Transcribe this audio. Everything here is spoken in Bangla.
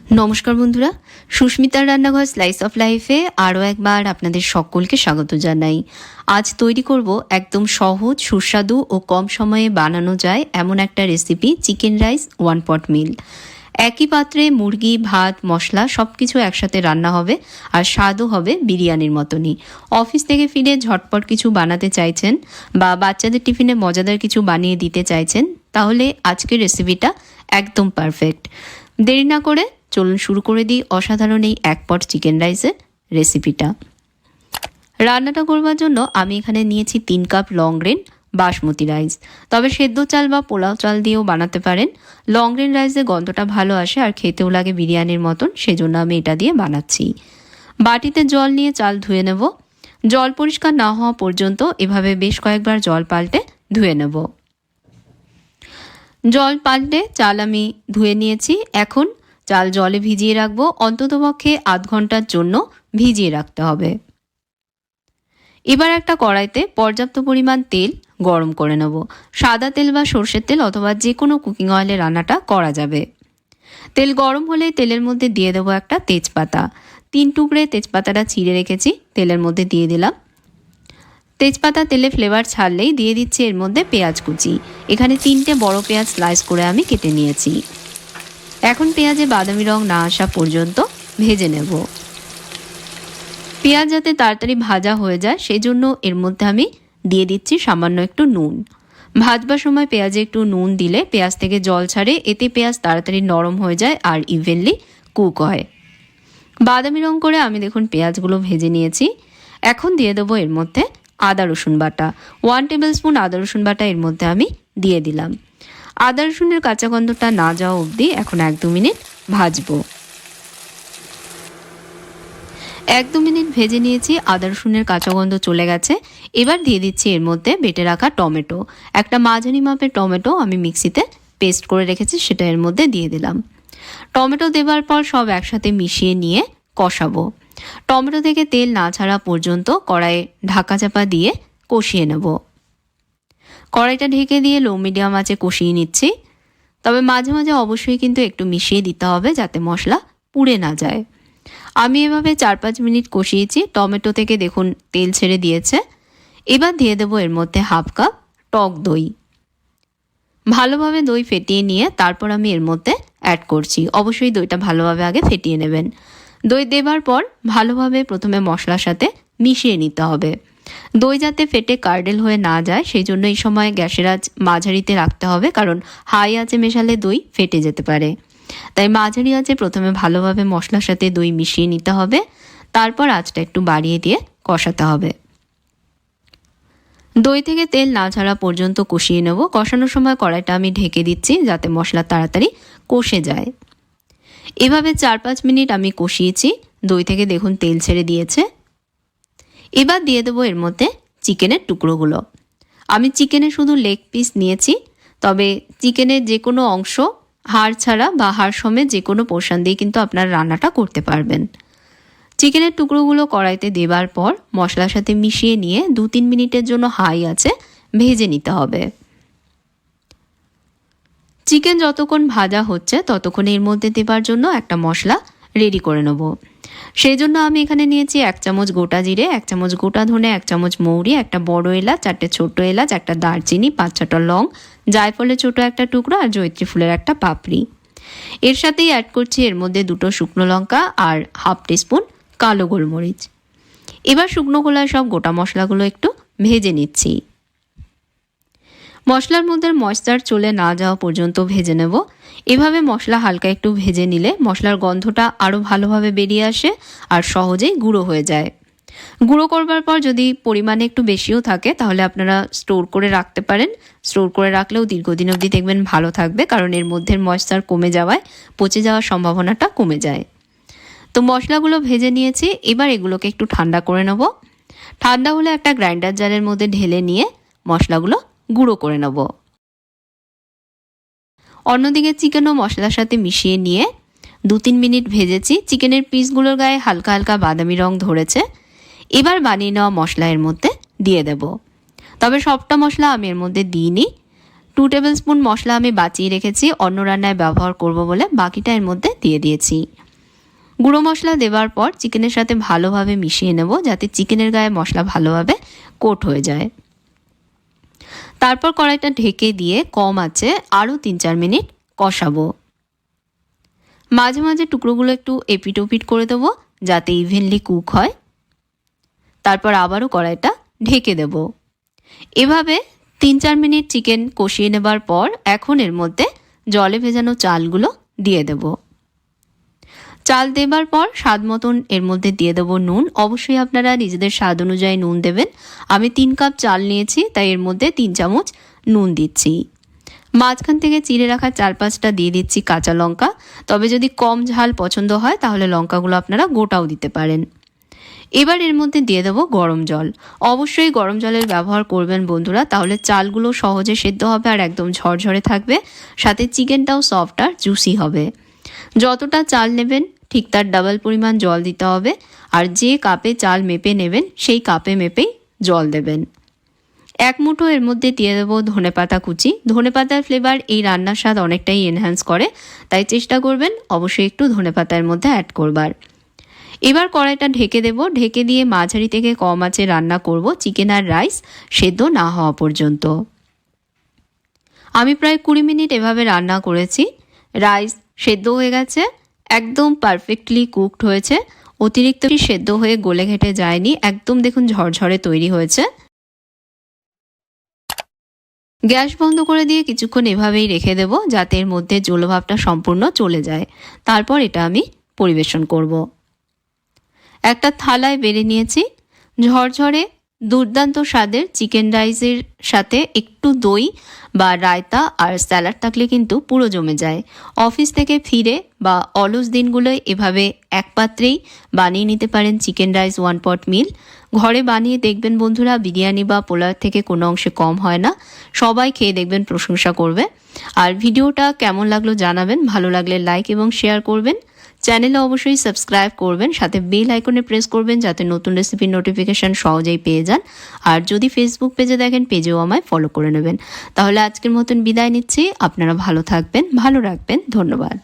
নমস্কার বন্ধুরা, সুস্মিতার রান্নাঘর স্লাইস অফ লাইফে আরও একবার আপনাদের সকলকে স্বাগত জানাই। আজ তৈরি করব একদম সহজ, সুস্বাদু ও কম সময়ে বানানো যায় এমন একটা রেসিপি, চিকেন রাইস ওয়ান পট মিল। একই পাত্রে মুরগি, ভাত, মশলা সব কিছু একসাথে রান্না হবে আর স্বাদও হবে বিরিয়ানির মতনই। অফিস থেকে ফিরে ঝটপট কিছু বানাতে চাইছেন বা বাচ্চাদের টিফিনে মজাদার কিছু বানিয়ে দিতে চাইছেন, তাহলে আজকের রেসিপিটা একদম পারফেক্ট। দেরি না করে চলুন শুরু করে দিই অসাধারণ এই এক পট চিকেন রাইসের রেসিপিটা। রান্নাটা করবার জন্য আমি এখানে নিয়েছি 3 cup long grain basmati rice. তবে সেদ্ধ চাল বা পোলাও চাল দিয়েও বানাতে পারেন। লং গ্রেন রাইসের গন্ধটা ভালো আসে আর খেতেও লাগে বিরিয়ানির মতন, সেজন্য আমি এটা দিয়ে বানাচ্ছি। বাটিতে জল নিয়ে চাল ধুয়ে নেব। জল পরিষ্কার না হওয়া পর্যন্ত এভাবে বেশ কয়েকবার জল পাল্টে ধুয়ে নেব। জল পাল্টে চাল আমি ধুয়ে নিয়েছি। এখন চাল জলে ভিজিয়ে রাখবো, অন্ততপক্ষে আধ ঘন্টার জন্য ভিজিয়ে রাখতে হবে। এবার একটা কড়াইতে পর্যাপ্ত পরিমাণ তেল গরম করে নেব। সাদা তেল বা সর্ষের তেল অথবা যে কোনো কুকিং অয়েলে রান্নাটা করা যাবে। তেল গরম হলে তেলের মধ্যে দিয়ে দেবো একটা তেজপাতা। 3 টুকরে তেজপাতাটা চিড়ে রেখেছি, তেলের মধ্যে দিয়ে দিলাম। তেজপাতা তেলে ফ্লেভার ছাড়লেই দিয়ে দিচ্ছি এর মধ্যে পেঁয়াজ কুচি। এখানে 3টে বড় পেঁয়াজ স্লাইস করে আমি কেটে নিয়েছি। এখন পেঁয়াজে বাদামি রং না আসা পর্যন্ত ভেজে নেব। পেঁয়াজ যাতে তাড়াতাড়ি ভাজা হয়ে যায় সেই জন্য এর মধ্যে আমি দিয়ে দিচ্ছি সামান্য একটু নুন। ভাজবার সময় পেঁয়াজে একটু নুন দিলে পেঁয়াজ থেকে জল ছাড়ে, এতে পেঁয়াজ তাড়াতাড়ি নরম হয়ে যায় আর ইভেনলি কুক হয়। বাদামি রং করে আমি দেখুন পেঁয়াজগুলো ভেজে নিয়েছি। এখন দিয়ে দেবো এর মধ্যে আদা রসুন বাটা। 1 টেবিল স্পুন আদা রসুন বাটা এর মধ্যে আমি দিয়ে দিলাম। আদা রসুনের কাঁচা গন্ধটা না যাওয়া অবধি এখন 1-2 মিনিট ভাজবো। 1-2 মিনিট ভেজে নিয়েছি, আদা রসুনের কাঁচা গন্ধ চলে গেছে। এবার দিয়ে দিচ্ছি এর মধ্যে বেটে রাখা টমেটো। একটা মাঝারি মাপের টমেটো আমি মিক্সিতে পেস্ট করে রেখেছি, সেটা এর মধ্যে দিয়ে দিলাম। টমেটো দেবার পর সব একসাথে মিশিয়ে নিয়ে কষাবো। টমেটো থেকে তেল না ছাড়া পর্যন্ত কড়াইয়ে ঢাকা চাপা দিয়ে কষিয়ে নেব। কড়াইটা ঢেকে দিয়ে লো মিডিয়াম আঁচে কষিয়ে নিচ্ছি। তবে মাঝে মাঝে অবশ্যই কিন্তু একটু মিশিয়ে দিতে হবে যাতে মশলা পুড়ে না যায়। আমি এভাবে 4-5 মিনিট কষিয়েছি। টমেটো থেকে দেখুন তেল ছেড়ে দিয়েছে। এবার দিয়ে দেবো এর মধ্যে 1/2 কাপ টক দই। ভালোভাবে দই ফেটিয়ে নিয়ে তারপর আমি এর মধ্যে অ্যাড করছি। অবশ্যই দইটা ভালোভাবে আগে ফেটিয়ে নেবেন। দই দেবার পর ভালোভাবে প্রথমে মশলার সাথে মিশিয়ে নিতে হবে। দই যাতে ফেটে কার্ডেল হয়ে না যায় সেই জন্য এই সময় গ্যাসের আঁচ মাঝারিতে রাখতে হবে, কারণ হাই আঁচে মেশালে দই ফেটে যেতে পারে। তাই মাঝারি আঁচে প্রথমে ভালোভাবে মশলার সাথে দই মিশিয়ে নিতে হবে, তারপর আঁচটা একটু বাড়িয়ে দিয়ে কষাতে হবে। দই থেকে তেল না ছাড়া পর্যন্ত কষিয়ে নেব। কষানোর সময় কড়াইটা আমি ঢেকে দিচ্ছি যাতে মশলা তাড়াতাড়ি কষে যায়। এভাবে 4-5 মিনিট আমি কষিয়েছি। দই থেকে দেখুন তেল ছেড়ে দিয়েছে। এবার দিয়ে দেবো এর মধ্যে চিকেনের টুকরোগুলো। আমি চিকেনে শুধু লেগ পিস নিয়েছি, তবে চিকেনের যে কোনো অংশ হাড় ছাড়া বা হাড় সমেত যে কোনো পোর্শন দিয়ে কিন্তু আপনারা রান্নাটা করতে পারবেন। চিকেনের টুকরোগুলো কড়াইতে দেবার পর মশলার সাথে মিশিয়ে নিয়ে 2-3 মিনিটের জন্য হাই আঁচে ভেজে নিতে হবে। চিকেন যতক্ষণ ভাজা হচ্ছে ততক্ষণ এর মধ্যে দেবার জন্য একটা মশলা রেডি করে নেব। সেই জন্য আমি এখানে নিয়েছি 1 চামচ গোটা জিরে, 1 চামচ গোটা ধনে, 1 চামচ মৌরি, একটা বড় এলাচ, 4টে ছোট এলাচ, একটা দারচিনি, 5-6টা লং, জায়ফলের ছোট একটা টুকরো আর জয়িত্রী ফুলের একটা পাপড়ি। এর সাথেই অ্যাড করছি এর মধ্যে 2টো শুকনো লঙ্কা আর 1/2 টিস্পুন কালো গোলমরিচ। এবার শুকনো খোলায় সব গোটা মশলাগুলো একটু ভেজে নিচ্ছি। মশলার মধ্যে ময়েশ্চার চলে না যাওয়া পর্যন্ত ভেজে নেব। এভাবে মশলা হালকা একটু ভেজে নিলে মশলার গন্ধটা আরও ভালোভাবে বেরিয়ে আসে আর সহজেই গুঁড়ো হয়ে যায়। গুঁড়ো করবার পর যদি পরিমাণে একটু বেশিও থাকে তাহলে আপনারা স্টোর করে রাখতে পারেন। স্টোর করে রাখলেও দীর্ঘদিন অবধি দেখবেন ভালো থাকবে, কারণ এর মধ্যে ময়েশ্চার কমে যাওয়ায় পচে যাওয়ার সম্ভাবনাটা কমে যায়। তো মশলাগুলো ভেজে নিয়েছি। এবার এগুলোকে একটু ঠান্ডা করে নেব। ঠান্ডা হলে একটা গ্রাইন্ডার জারের মধ্যে ঢেলে নিয়ে মশলাগুলো গুঁড়ো করে নেব। অন্যদিকে চিকেনও মশলার সাথে মিশিয়ে নিয়ে 2-3 মিনিট ভেজেছি। চিকেনের পিসগুলোর গায়ে হালকা হালকা বাদামি রং ধরেছে। এবার বানিয়ে নেওয়া মশলা এর মধ্যে দিয়ে দেব। তবে সবটা মশলা আমি এর মধ্যে দিইনি, 2 টেবিল স্পুন মশলা আমি বাঁচিয়ে রেখেছি, অন্য রান্নায় ব্যবহার করব বলে বাকিটা এর মধ্যে দিয়ে দিয়েছি। গুঁড়ো মশলা দেওয়ার পর চিকেনের সাথে ভালোভাবে মিশিয়ে নেব, যাতে চিকেনের গায়ে মশলা ভালোভাবে কোট হয়ে যায়। তারপর কড়াইটা ঢেকে দিয়ে কম আঁচে আরও 3-4 মিনিট কষাবো। মাঝে মাঝে টুকরোগুলো একটু এপিট ওপিট করে দেবো, যাতে ইভেনলি কুক হয়। তারপর আবারও কড়াইটা ঢেকে দেব। এভাবে 3-4 মিনিট চিকেন কষিয়ে নেবার পর এখন এর মধ্যে জলে ভেজানো চালগুলো দিয়ে দেব। চাল দেবার পর স্বাদ মতন এর মধ্যে দিয়ে দেবো নুন। অবশ্যই আপনারা নিজেদের স্বাদ অনুযায়ী নুন দেবেন। আমি 3 কাপ চাল নিয়েছি, তাই এর মধ্যে 3 চামচ নুন দিচ্ছি। মাঝখান থেকে চিড়ে রাখা 4-5টা দিয়ে দিচ্ছি কাঁচা লঙ্কা। তবে যদি কম ঝাল পছন্দ হয় তাহলে লঙ্কাগুলো আপনারা গোটাও দিতে পারেন। এবার এর মধ্যে দিয়ে দেবো গরম জল। অবশ্যই গরম জলের ব্যবহার করবেন বন্ধুরা, তাহলে চালগুলো সহজে সেদ্ধ হবে আর একদম ঝরঝরে থাকবে, সাথে চিকেনটাও সফট আর জুসি হবে। যতটা চাল নেবেন ঠিক তার ডাবল পরিমাণ জল দিতে হবে, আর যে কাপে চাল মেপে নেবেন সেই কাপে মেপেই জল দেবেন। 1 মুঠো এর মধ্যে দিয়ে দেবো ধনেপাতা কুচি। ধনেপাতার ফ্লেভার এই রান্নার স্বাদ অনেকটাই এনহ্যান্স করে, তাই চেষ্টা করবেন অবশ্যই একটু ধনেপাতার মধ্যে অ্যাড করবার। এবার কড়াইটা ঢেকে দেব। ঢেকে দিয়ে মাঝারি থেকে কম আঁচে রান্না করব চিকেন আর রাইস সেদ্ধ না হওয়া পর্যন্ত। আমি প্রায় 20 মিনিট এভাবে রান্না করেছি। রাইস সেদ্ধ হয়ে গেছে, একদম পারফেক্টলি কুকড হয়েছে, অতিরিক্ত সেদ্ধ হয়ে গলে ঘেটে যায়নি, একদম দেখুন ঝরঝরে তৈরি হয়েছে। গ্যাস বন্ধ করে দিয়ে কিছুক্ষণ এভাবেই রেখে দেব, যাতে এর মধ্যে জলভাবটা সম্পূর্ণ চলে যায়। তারপর এটা আমি পরিবেশন করব। একটা থালায় বেড়ে নিয়েছি ঝরঝরে দুর্দান্ত স্বাদের চিকেন রাইসের সাথে একটু দই বা রায়তা আর স্যালাড থাকলে কিন্তু পুরো জমে যায়। অফিস থেকে ফিরে বা অলস দিনগুলোয় এভাবে এক পাত্রেই বানিয়ে নিতে পারেন চিকেন রাইস 1 পট মিল। ঘরে বানিয়ে দেখবেন বন্ধুরা, বিরিয়ানি বা পোলাওর থেকে কোনো অংশে কম হয় না। সবাই খেয়ে দেখবেন, প্রশংসা করবে। আর ভিডিওটা কেমন লাগলো জানাবেন, ভালো লাগলে লাইক এবং শেয়ার করবেন। চ্যানেলে অবশ্যই সাবস্ক্রাইব করবেন, সাথে বেল আইকনে প্রেস করবেন যাতে নতুন রেসিপির নোটিফিকেশন সহজেই পেয়ে যান। আর যদি ফেসবুক পেজে দেখেন, পেজেও আমায় ফলো করে নেবেন। তাহলে আজকের মতন বিদায় নিচ্ছি। আপনারা ভালো থাকবেন, ভালো রাখবেন। ধন্যবাদ।